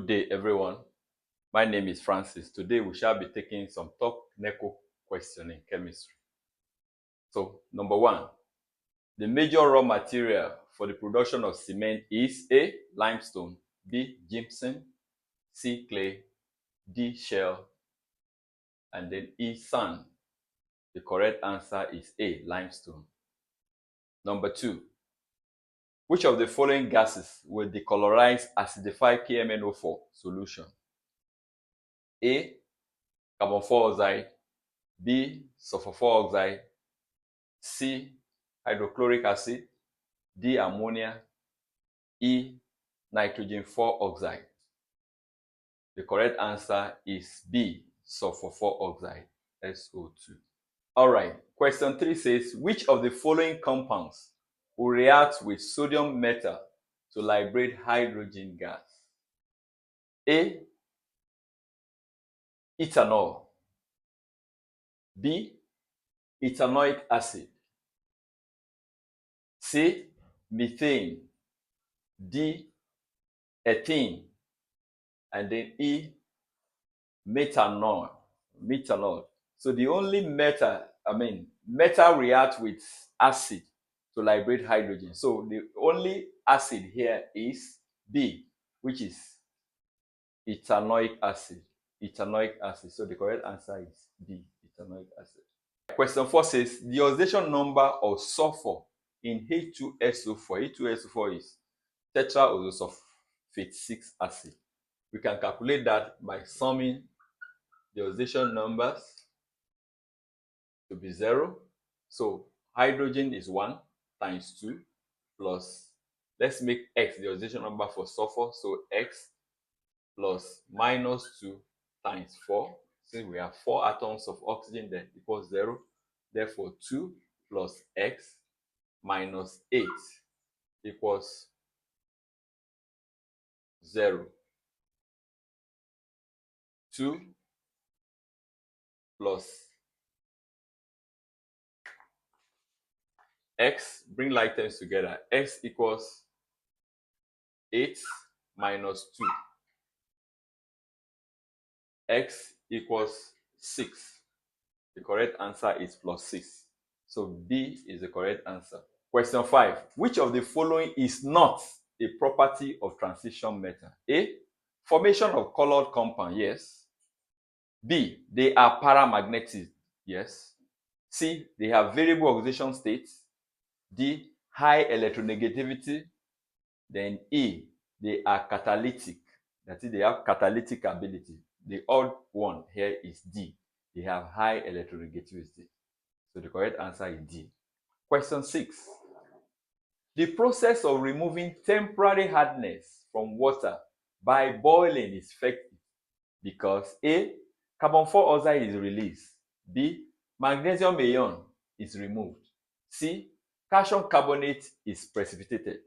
Good day, everyone. My name is Francis. Today we shall be taking some top NECO question in chemistry. So, number one, the major raw material for the production of cement is A. Limestone, B. Gypsum, C. Clay, D. Shell, and then E. Sand. The correct answer is A. Limestone. Number two, which of the following gases will decolorize acidified KMnO4 solution? A. Carbon 4 oxide, B. Sulfur 4 oxide, C. Hydrochloric acid, D. Ammonia, E. Nitrogen 4 oxide. The correct answer is B. Sulfur 4 oxide, SO2. All right, question 3 says, which of the following compounds will react with sodium metal to liberate hydrogen gas? A. Ethanol, B. Ethanoic acid, C. Methane, D. Ethene, and then E. Methanol. So the only metal reacts with acid to liberate hydrogen. So the only acid here is B, which is ethanoic acid. So the correct answer is B, ethanoic acid. Question 4 says, the oxidation number of sulfur in H2SO4. H2SO4 is tetraoxosulfate 6 acid. We can calculate that by summing the oxidation numbers to be 0. So hydrogen is 1 times 2 plus, let's make X the oxidation number for sulfur. So X plus minus 2 times 4. Since we have 4 atoms of oxygen, then equals 0. Therefore, 2 plus X minus 8 equals 0. 2 plus X, bring like terms together. X equals 8 minus 2. X equals 6. The correct answer is plus 6. So B is the correct answer. Question 5. Which of the following is not a property of transition metal? A. Formation of colored compound, yes. B. They are paramagnetic, yes. C. They have variable oxidation states. D. High electronegativity. Then E. They are catalytic. That is, they have catalytic ability. The odd one here is D. They have high electronegativity. So the correct answer is D. Question 6. The process of removing temporary hardness from water by boiling is effective because A. Carbon 4 oxide is released. B. Magnesium ion is removed. C. Calcium carbonate is precipitated.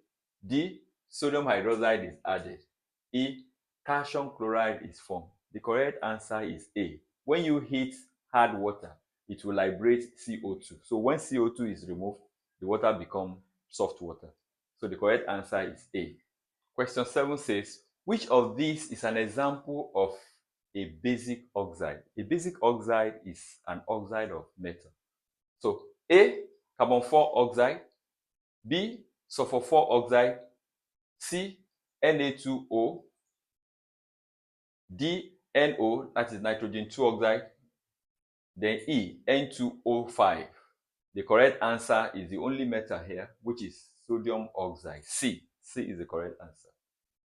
D. Sodium hydroxide is added. E. Calcium chloride is formed. The correct answer is A. When you heat hard water, it will liberate CO2. So when CO2 is removed, the water becomes soft water. So the correct answer is A. Question 7 says, which of these is an example of a basic oxide? A basic oxide is an oxide of metal. So A. Carbon 4 oxide, B. Sulfur 4 oxide, C. Na2O, D. NO, that is nitrogen 2 oxide, then E. N2O5. The correct answer is the only metal here, which is sodium oxide. C is the correct answer.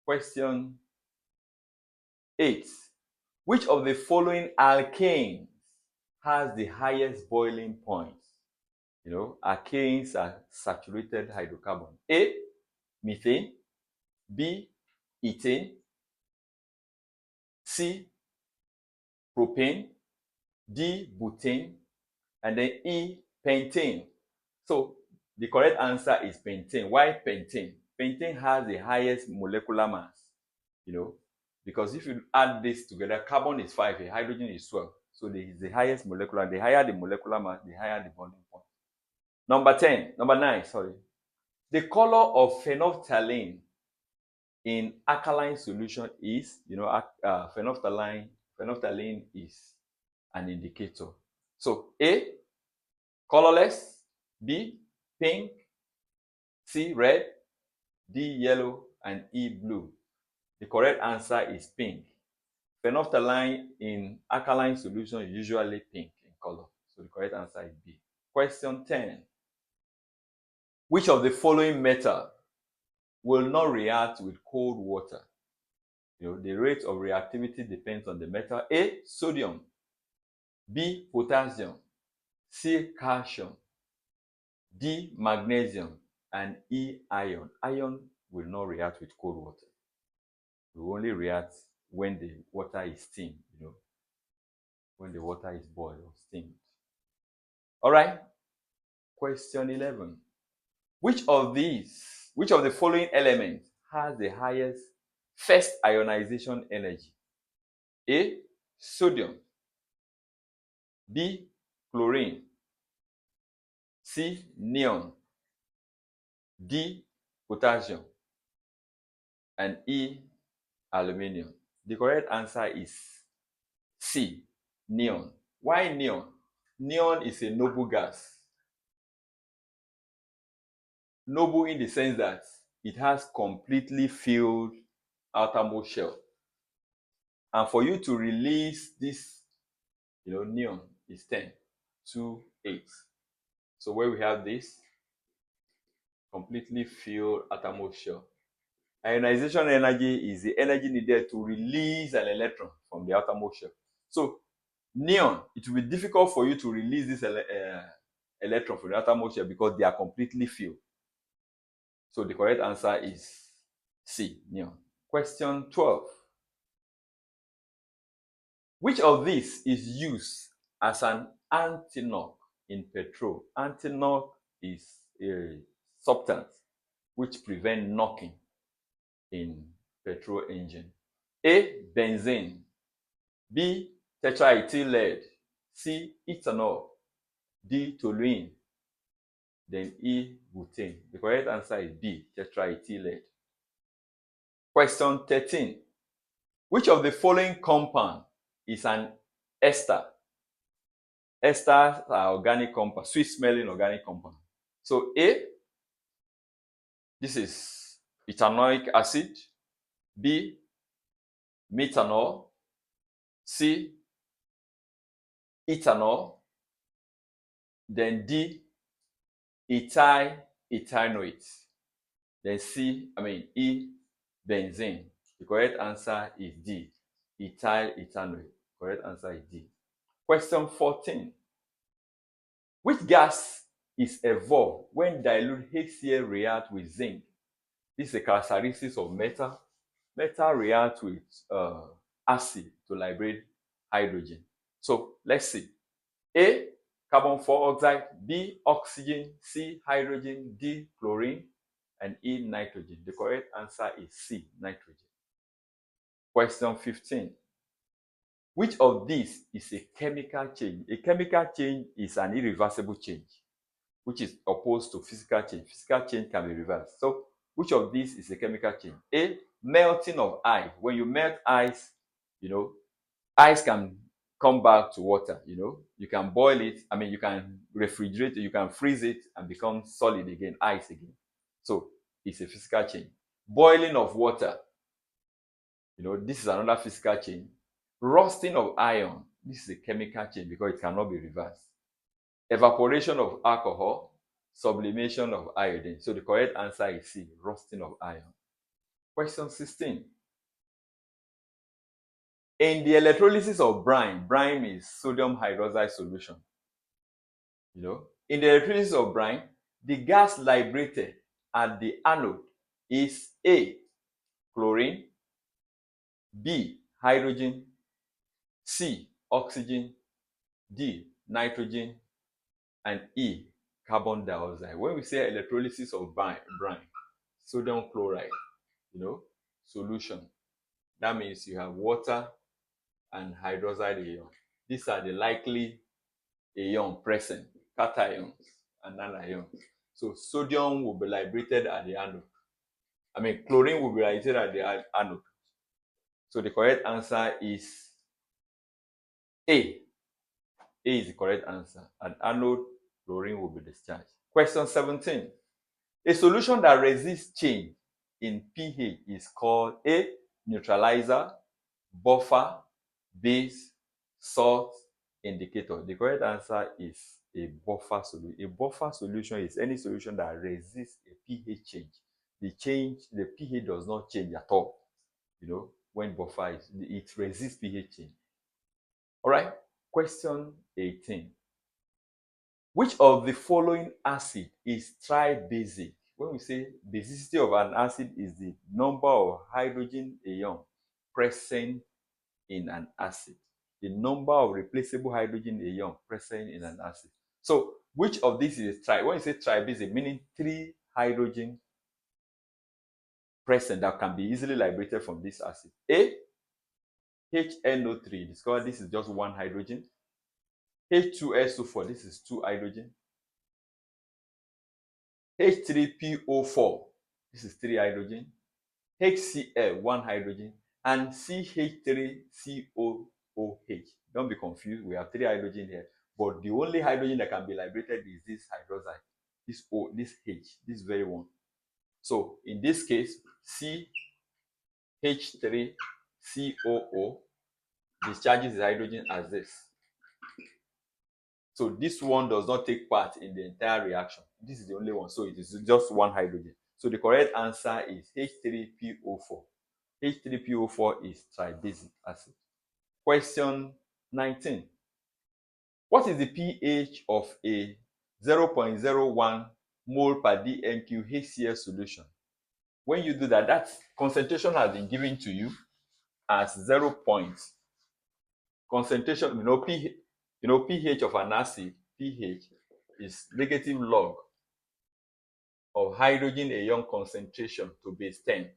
Question 8. Which of the following alkanes has the highest boiling point? Alkanes are saturated hydrocarbon. A. Methane, B. Ethane, C. Propane, D. Butane, and then E. Pentane. So the correct answer is pentane. Why pentane? Pentane has the highest molecular mass, because if you add this together, carbon is 5, hydrogen is 12. So is the highest molecular. The higher the molecular mass, the higher the boiling point. Number 9, The color of phenolphthalein in alkaline solution is, phenolphthalein is an indicator. So A, colorless, B, pink, C, red, D, yellow, and E, blue. The correct answer is pink. Phenolphthalein in alkaline solution is usually pink in color. So the correct answer is B. Question 10. Which of the following metal will not react with cold water? The rate of reactivity depends on the metal. A, sodium. B, potassium. C, calcium. D, magnesium. And E, iron. Iron will not react with cold water. It will only react when the water is steamed, when the water is boiled or steamed. All right. Question 11. Which of the following elements has the highest first ionization energy? A, sodium. B, chlorine. C, neon. D, potassium. And E, aluminium. The correct answer is C, neon. Why neon? Neon is a noble gas. Noble in the sense that it has completely filled outermost shell. And for you to release this, neon is 10, 2, 8. So where we have this, completely filled outermost shell. Ionization energy is the energy needed to release an electron from the outermost shell. So neon, it will be difficult for you to release this electron from the outermost shell because they are completely filled. So the correct answer is C, neon. Question 12. Which of these is used as an anti-knock in petrol? Anti-knock is a substance which prevents knocking in petrol engine. A, benzene. B, tetraethyl lead. C, ethanol. D, toluene. Then E, butane. The correct answer is B, tetraethyl lead. Question 13. Which of the following compound is an ester? Esters are organic compound, sweet-smelling organic compound. So A, this is ethanoic acid. B, methanol. C, ethanol. Then D, ethyl ethanoate. Then E, benzene. The correct answer is D, ethyl ethanoate. Correct answer is D. Question 14. Which gas is evolved when dilute HCl react with zinc? This is a characteristic of metal. Metal react with acid to liberate hydrogen. So let's see. A, carbon 4 oxide. B, oxygen. C, hydrogen. D, chlorine. And E, nitrogen. The correct answer is C, nitrogen. Question 15. Which of these is a chemical change? A chemical change is an irreversible change, which is opposed to physical change. Physical change can be reversed. So which of these is a chemical change? A, melting of ice. When you melt ice, ice can come back to water. You can boil it. You can refrigerate it. You can freeze it and become solid again, ice again. So it's a physical change. Boiling of water. This is another physical change. Rusting of iron. This is a chemical change because it cannot be reversed. Evaporation of alcohol. Sublimation of iodine. So the correct answer is C, rusting of iron. Question 16. In the electrolysis of brine is sodium hydroxide solution. In the electrolysis of brine, the gas liberated at the anode is A, chlorine. B, hydrogen. C, oxygen. D, nitrogen. And E, carbon dioxide. When we say electrolysis of brine, sodium chloride, solution, that means you have water and hydroxide ion. These are the likely ion present, cations and anions. So sodium will be liberated at the anode. chlorine will be lighted at the anode. So the correct answer is A. A is the correct answer. At anode, chlorine will be discharged. Question 17. A solution that resists change in pH is called A. Neutralizer, buffer, base, salt, indicator. The correct answer is a buffer solution. A buffer solution is any solution that resists a pH change. The pH does not change at all. When buffer is, it resists pH change. All right. Question 18. Which of the following acid is tribasic? When we say basicity of an acid is the number of hydrogen ions present in an acid. The number of replaceable hydrogen ions present in an acid. So, which of these is when you say tribasic, meaning 3 hydrogen present that can be easily liberated from this acid. A, HNO3. Discover this is just 1 hydrogen. H2SO4, this is 2 hydrogen. H3PO4, this is 3 hydrogen. HCl, 1 hydrogen. And CH3COOH. Don't be confused, we have 3 hydrogen here. But the only hydrogen that can be liberated is this hydroxide. This O, this H, this very one. So in this case, CH3COO discharges the hydrogen as this. So this one does not take part in the entire reaction. This is the only one. So it is just 1 hydrogen. So the correct answer is H3PO4. H3PO4 is tribasic acid. Question 19. What is the pH of a 0.01 mole per dmq HCl solution? When you do that, that concentration has been given to you as 0 point. Concentration, pH of an acid, pH is negative log of hydrogen ion concentration to base 10.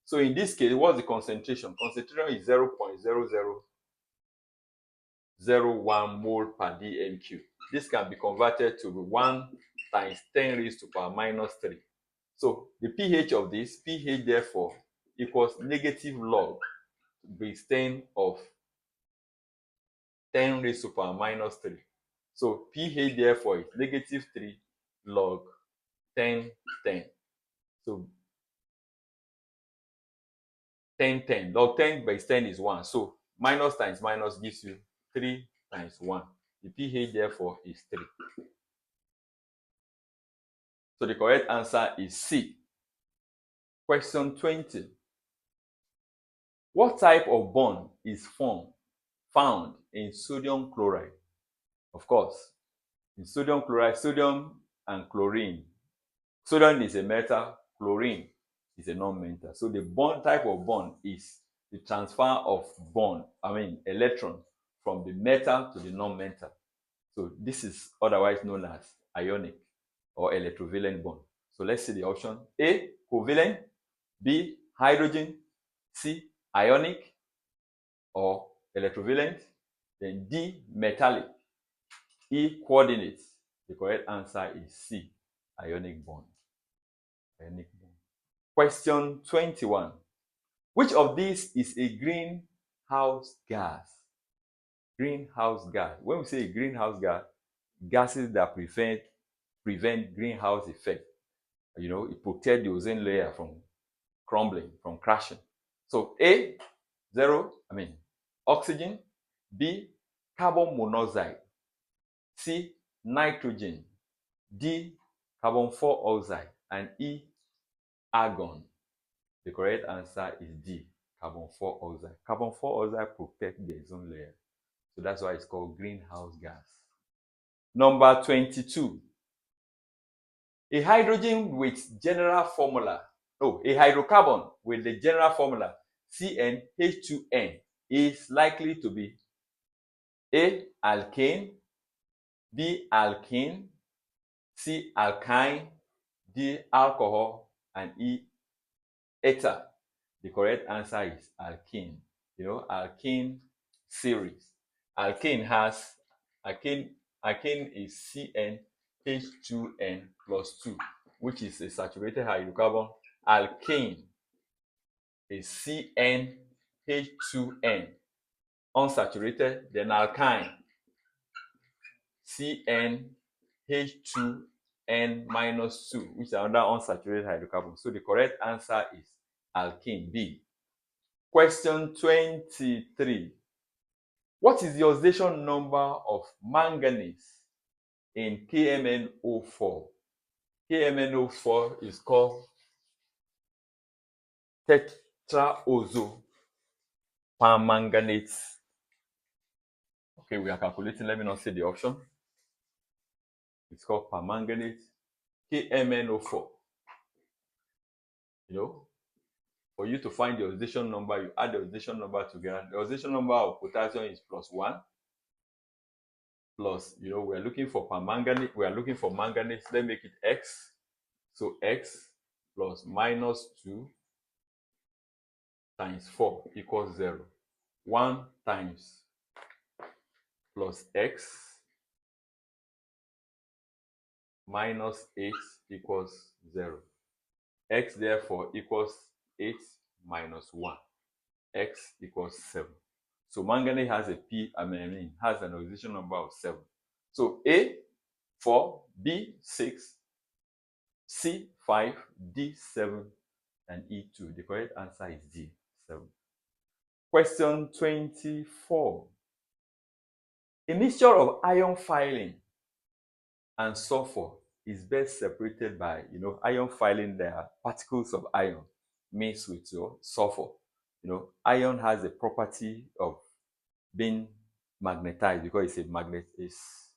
So in this case, what's the concentration? Concentration is 0.0001 mole per dmq. This can be converted to 1 times 10 raised to power minus 3. So the pH of this, pH therefore, equals negative log base 10 of 10 raised to power minus 3. So pH therefore is negative 3 log 10, 10. So 10, 10. Log 10 base 10 is 1. So minus times minus gives you 3 times 1. The pH therefore is 3. So the correct answer is C. Question 20. What type of bond is found in sodium chloride? Of course, in sodium chloride, sodium and chlorine. Sodium is a metal, chlorine is a non-metal. So the bond type of bond is the transfer of electron from the metal to the non-metal. So this is otherwise known as ionic or electrovalent bond. So let's see the option. A, covalent. B, hydrogen. C, ionic or electrovalent. Then D, metallic. E, coordinate. The correct answer is C, ionic bond. Ionic bond. Question 21. Which of these is a greenhouse gas? Greenhouse gas. When we say greenhouse gas, gases that prevent greenhouse effect. It protects the ozone layer from crumbling, from crashing. So A, oxygen. B, carbon monoxide. C, nitrogen. D, carbon 4 oxide. And E, argon. The correct answer is D, carbon 4 oxide. Carbon 4 oxide protects the ozone layer. So that's why it's called greenhouse gas. Number 22. A hydrocarbon with the general formula CnH2n is likely to be A, alkane, B, alkene, C, alkyne, D, alcohol, and E, ether. The correct answer is alkene. Alkene series. Alkene is CnH2n plus 2, which is a saturated hydrocarbon Alkane is CnH2n. Unsaturated, then alkyne, CnH2n-2, which is another unsaturated hydrocarbon. So the correct answer is alkene, B. Question 23. What is the oxidation number of manganese in KMnO4? KMnO4 is called tetraoxopermanganate. Okay, we are calculating. Let me not say the option. It's called permanganate, KMnO4. For you to find the oxidation number, you add the oxidation number together. The oxidation number of potassium is +1. Plus, we're looking for permanganate. We are looking for manganese. Let's make it X. So X plus -2 times 4 equals 0. 1 times plus X minus 8 equals 0. X therefore equals 8 minus 1. X equals 7. So manganese has has an oxidation number of 7. So A 4, B 6, C 5, D 7, and E 2. The correct answer is D 7. Question 24. A mixture of iron filling and sulfur is best separated by, iron filling. There are particles of iron mixed with your sulfur. Iron has the property of being magnetized because it's a magnet, is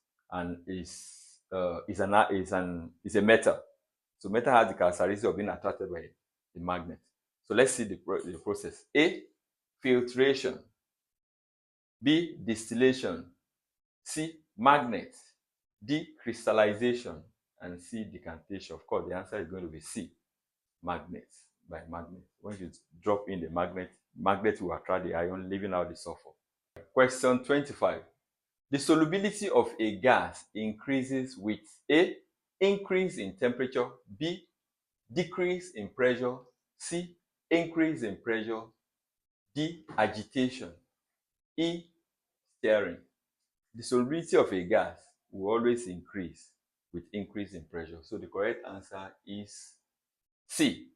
a metal. So metal has the characteristic of being attracted by the magnet. So let's see the process. A, filtration. B, distillation. C, magnet. D, crystallization. And C, decantation. Of course, the answer is going to be C, magnet, by magnet. When you drop in the magnet will attract the iron, leaving out the sulfur. Question 25. The solubility of a gas increases with A, increase in temperature, B, decrease in pressure, C, increase in pressure, D, agitation, E, stirring. The solubility of a gas will always increase with increase in pressure. So the correct answer is C,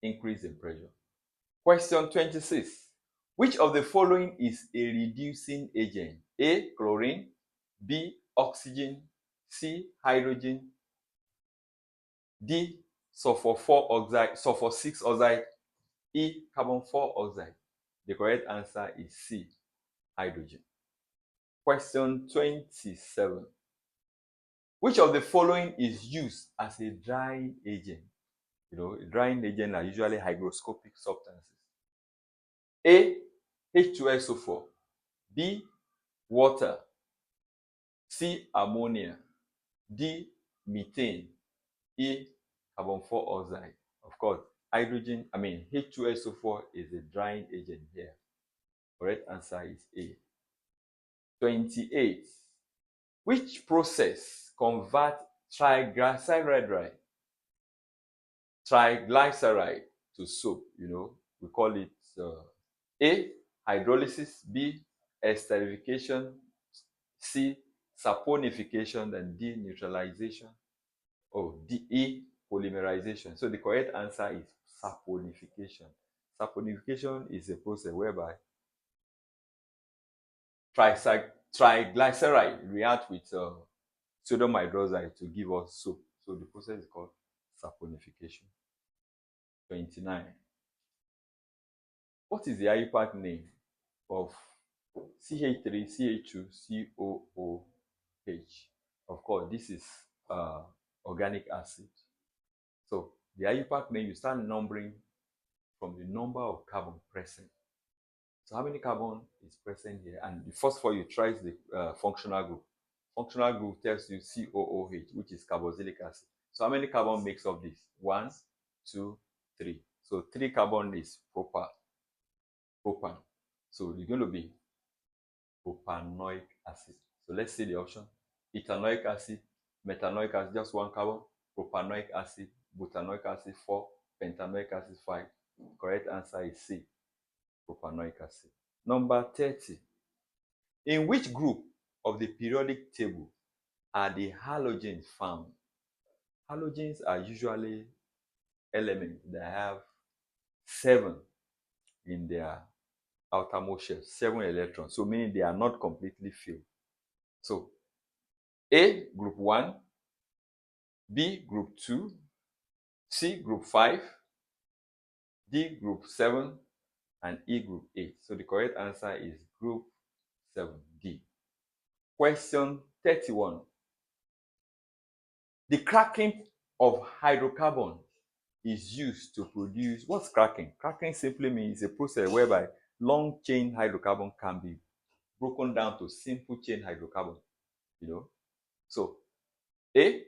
increase in pressure. Question 26. Which of the following is a reducing agent? A, chlorine, B, oxygen, C, hydrogen, D, sulfur 6 oxide, E, carbon 4 oxide. The correct answer is C, hydrogen. Question 27. Which of the following is used as a drying agent? Drying agents are usually hygroscopic substances. A, H2SO4, B, water, C, ammonia, D, methane, E, carbon 4 oxide. Of course, H2SO4 is a drying agent here. Correct answer is A. 28. Which process converts triglyceride to soap? We call it A, hydrolysis, B, esterification, C, saponification, and D, neutralization, D, E, polymerization. So the correct answer is saponification. Saponification is a process whereby triglyceride react with sodium hydroxide to give us soap. So the process is called saponification. 29. What is the IUPAC name of CH3, CH2, COOH? Of course, this is organic acid. So the IUPAC name, you start numbering from the number of carbon present. So how many carbon is present here? And the first for you tries the functional group. Functional group tells you COOH, which is carboxylic acid. So how many carbon makes up this? 1, 2, 3. So 3 carbon is propan. So it's going to be propanoic acid. So let's see the option. Ethanoic acid, methanoic acid, just 1 carbon. Propanoic acid, butanoic acid, 4. pentanoic acid, 5. Correct answer is C, propanoic acid. Number 30. In which group of the periodic table are the halogens found? Halogens are usually elements that have 7 in their outermost shell, 7 electrons. So meaning they are not completely filled. So A, group 1, B, group 2, C, group 5, D, group 7, and E, group 8. So the correct answer is group 7, D. Question 31. The cracking of hydrocarbons is used to produce, what's cracking? Cracking simply means a process whereby long chain hydrocarbon can be broken down to simple chain hydrocarbon, So A,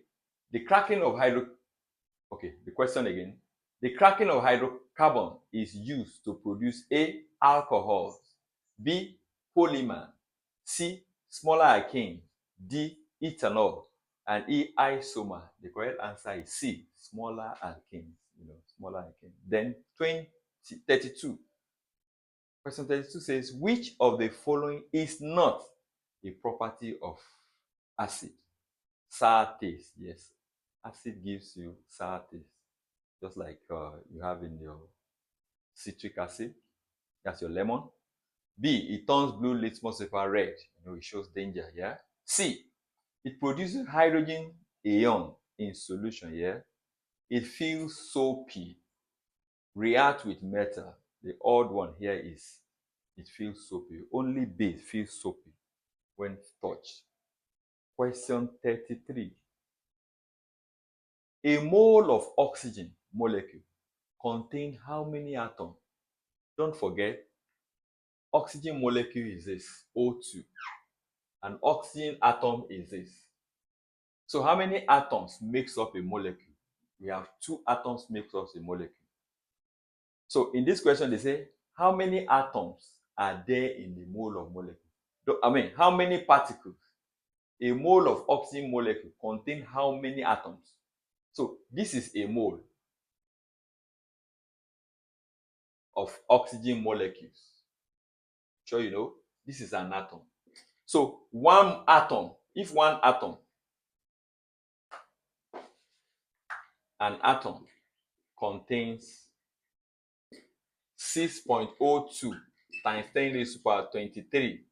the cracking of the question again. The cracking of hydrocarbon is used to produce A, alcohols, B, polymer, C, smaller alkanes, D, ethanol, and E, isomer. The correct answer is C, smaller alkanes, smaller alkanes. Then 32. Question 32 says, which of the following is not a property of acid? Sour taste, yes. Acid gives you sour taste, just like you have in your citric acid. That's your lemon. B, it turns blue litmus paper red. It shows danger, yeah. C, it produces hydrogen ion in solution, yeah. It feels soapy. React with metal. The odd one here is it feels soapy. Only B feels soapy when touched. Question 33. A mole of oxygen molecule contains how many atoms? Don't forget, oxygen molecule is this, O2. An oxygen atom is this. So how many atoms makes up a molecule? We have 2 atoms makes up a molecule. So in this question, they say, how many atoms are there in the mole of molecule? How many particles? A mole of oxygen molecule contains how many atoms? So this is a mole of oxygen molecules. Sure you know, this is an atom. So an atom contains 6.02 times 10 raised to the power 23,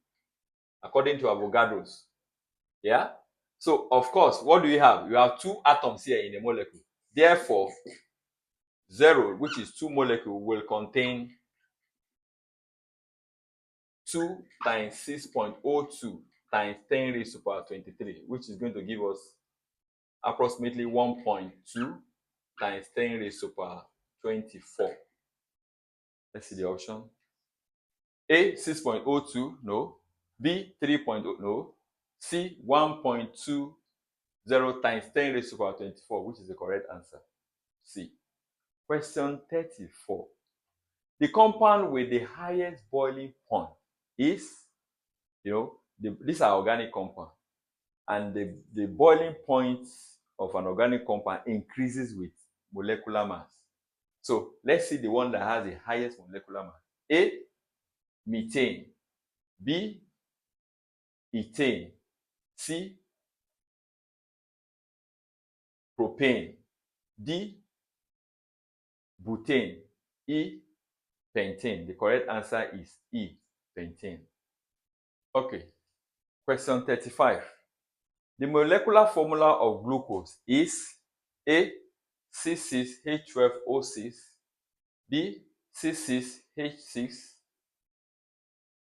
according to Avogadro's. Yeah? So, of course, what do you have? You have 2 atoms here in the molecule. Therefore, 0, which is 2 molecules, will contain 2 times 6.02 times 10 raised to the power 23, which is going to give us approximately 1.2 times 10 raised to the power 24. Let's see the option. A, 6.02, no. B, 3.0, no. C, 1.20 times 10 raised to the power 24, which is the correct answer. C. Question 34. The compound with the highest boiling point is, these are organic compounds, and the boiling point of an organic compound increases with molecular mass. So let's see the one that has the highest molecular mass. A, methane. B, ethane. C, propane. D, butane. E, pentane. The correct answer is E, pentane. Okay. Question 35. The molecular formula of glucose is A, C6H12O6, B, C6H6,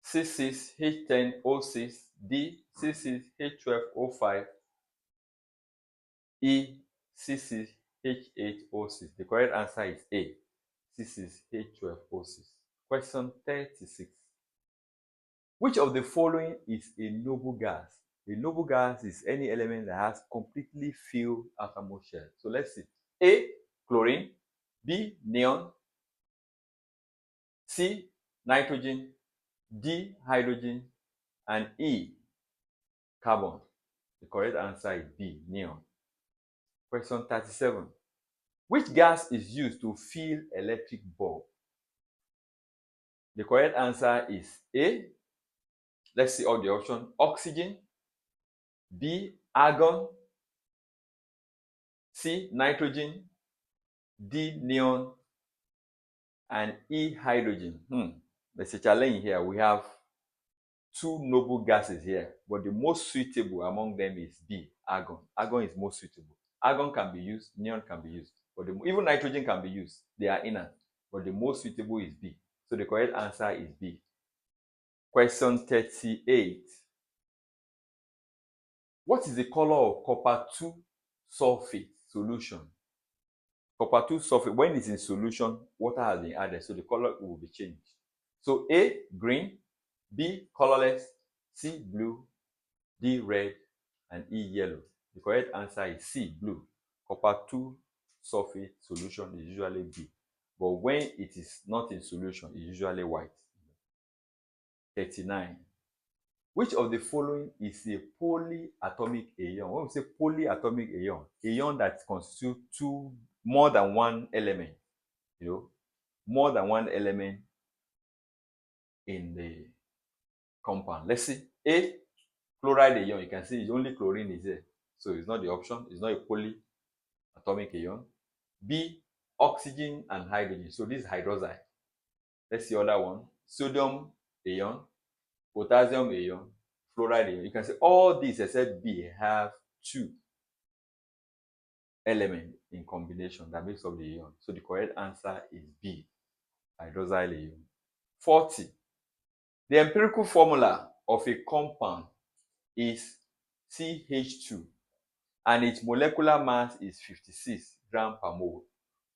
C6H10O6, D, C6H12O5, E, C6H8O6. The correct answer is A, C6H12O6. Question 36. Which of the following is a noble gas? A noble gas is any element that has completely filled outermost shell. So let's see. A, chlorine. B, neon. C, nitrogen. D, hydrogen. And E, carbon. The correct answer is B, neon. Question 37. Which gas is used to fill electric bulb? The correct answer is A. Let's see all the options. Oxygen. B. Argon. C. Nitrogen. D. Neon. And E. Hydrogen. There's a challenge here. We have two noble gases here, but the most suitable among them is B. Argon. Argon is most suitable. Argon can be used, neon can be used, but even nitrogen can be used. They are inert, but the most suitable is B. So the correct answer is B. Question 38. What is the color of copper 2 sulfate solution? Copper 2 sulfate, when it's in solution, water has been added, so the color will be changed. So A, green, B, colorless, C, blue, D, red, and E, yellow. The correct answer is C, blue. Copper 2 sulfate solution is usually B, but when it is not in solution, it's usually white. 39. Which of the following is a polyatomic ion? When we say polyatomic ion that constitutes more than one element, more than one element in the compound. Let's see. A, chloride ion. You can see it's only chlorine is there, so it's not the option. It's not a polyatomic ion. B, oxygen and hydrogen. So this is hydroxide. Let's see other one. Sodium ion, potassium ion, fluoride ion. You can see all these except B have two elements in combination that makes up the ion. So the correct answer is B, hydroxyl ion. 40. The empirical formula of a compound is CH2 and its molecular mass is 56 grams per mole.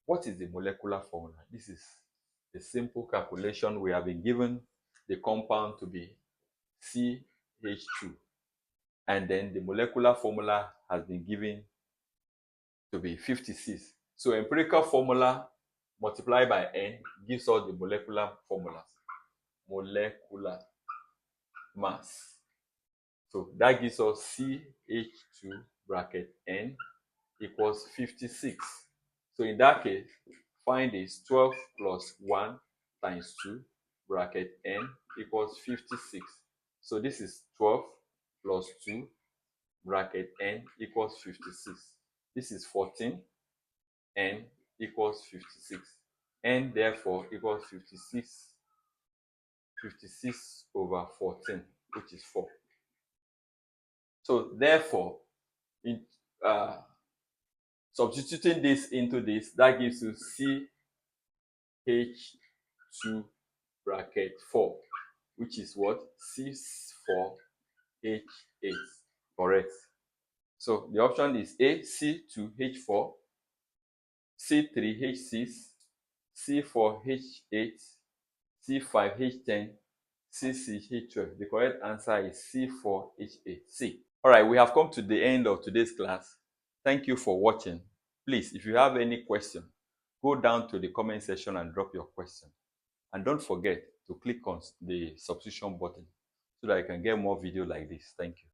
What is the molecular formula? This is a simple calculation. We have been given the compound to be CH2, and then the molecular formula has been given to be 56. So empirical formula multiplied by N gives us the molecular formulas. Molecular mass. So that gives us CH2 bracket N equals 56. So in that case, find is 12 plus 1 times 2 bracket N equals 56. So this is 12 plus 2 bracket N equals 56. This is 14. N equals 56. N therefore equals 56. 56 over 14, which is 4. So therefore, in substituting this into this, that gives you CH2 bracket 4, which is what? C4H8. Correct. So the option is A, C2H4, C3H6, C4H8, C5H10, C6H12. The correct answer is C4H8C. All right, we have come to the end of today's class. Thank you for watching. Please, if you have any question, go down to the comment section and drop your question. And don't forget to click on the subscription button so that you can get more videos like this. Thank you.